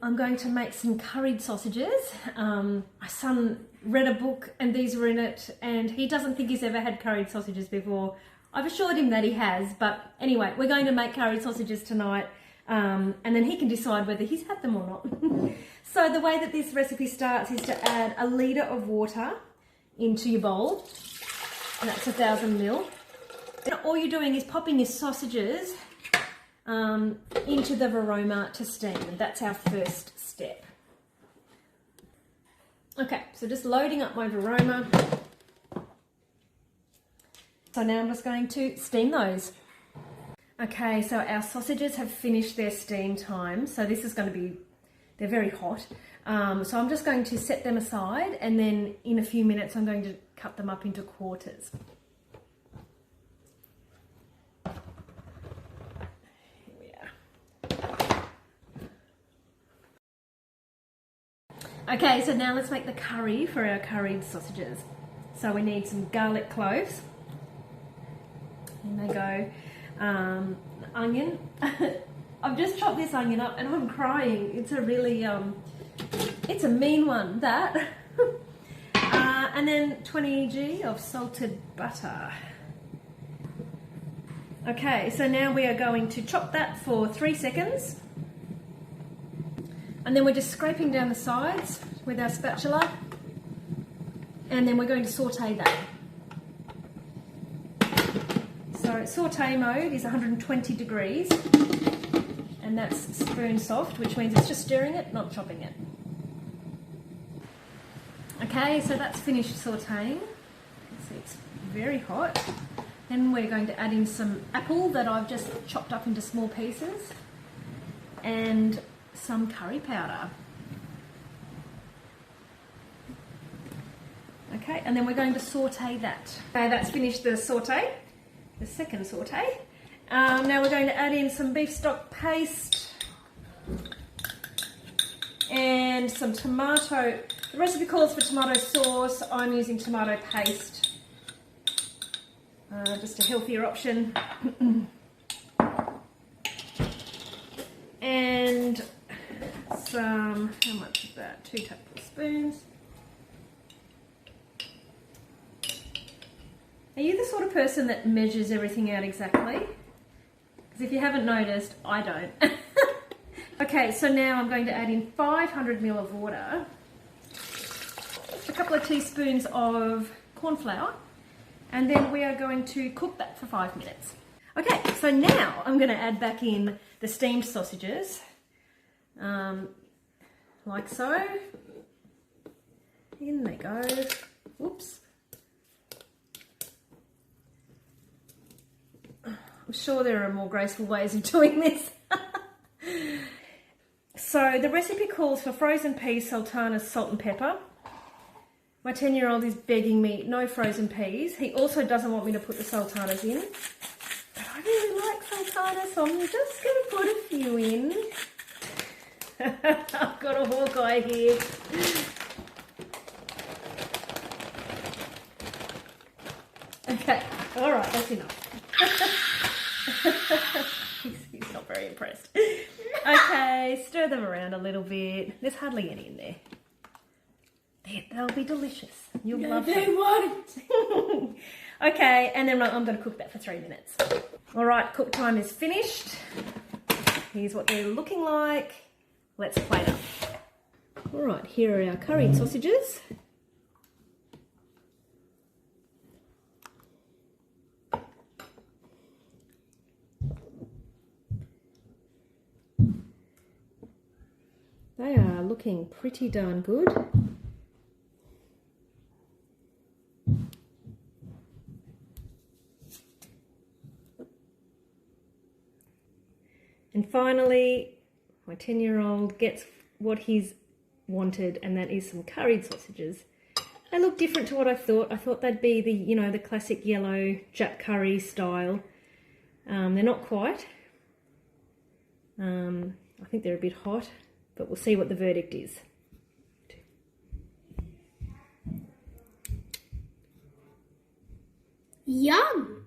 I'm going to make some curried sausages. My son read a book and these were in it, and he doesn't think he's ever had curried sausages before. I've assured him that he has, but anyway, we're going to make curried sausages tonight, and then he can decide whether he's had them or not. So the way that this recipe starts is to add a litre of water into your bowl, and that's 1,000 ml. And all you're doing is popping your sausages into the varoma to steam, and that's our first step. Okay, so just loading up my varoma. So now I'm just going to steam those. Okay, so our sausages have finished their steam time, so this is going to be, they're very hot. So I'm just going to set them aside, and then in a few minutes I'm going to cut them up into quarters. Okay, so now let's make the curry for our curried sausages. So we need some garlic cloves. In they go. Onion. I've just chopped this onion up and I'm crying. It's a really, it's a mean one, that. And then 20 g of salted butter. Okay, so now we are going to chop that for 3 seconds. And then we're just scraping down the sides with our spatula, and then we're going to saute that. So saute mode is 120 degrees, and that's spoon soft, which means it's just stirring it, not chopping it. Okay, so that's finished sauteing. See, it's very hot. Then we're going to add in some apple that I've just chopped up into small pieces, and some curry powder. Okay, and then we're going to saute that. Okay, that's finished the saute, the second saute. Now we're going to add in some beef stock paste and some tomato. The recipe calls for tomato sauce. I'm using tomato paste, just a healthier option. And some, how much is that? 2 tablespoons. Are you the sort of person that measures everything out exactly? Because if you haven't noticed, I don't. Okay, so now I'm going to add in 500 ml of water, a couple of teaspoons of corn flour, and then we are going to cook that for 5 minutes. Okay, so now I'm going to add back in the steamed sausages, like so. In they go. Whoops. I'm sure there are more graceful ways of doing this. So the recipe calls for frozen peas, sultanas, salt and pepper. My 10-year-old is begging me, no frozen peas. He also doesn't want me to put the sultanas in. But I really like sultanas, so I'm just going to put a few in. I've got a Hawkeye here. Okay, all right, that's enough. He's not very impressed. Okay, stir them around a little bit. There's hardly any in there. They'll be delicious. You'll love them. They won't. Okay, and then I'm going to cook that for 3 minutes. All right, cook time is finished. Here's what they're looking like. Let's plate up. All right, here are our curried sausages. They are looking pretty darn good. And finally, my 10-year-old gets what he's wanted, and that is some curried sausages. They look different to what I thought. I thought they'd be the, you know, the classic yellow Jap curry style. They're not quite. I think they're a bit hot, but we'll see what the verdict is. Yum!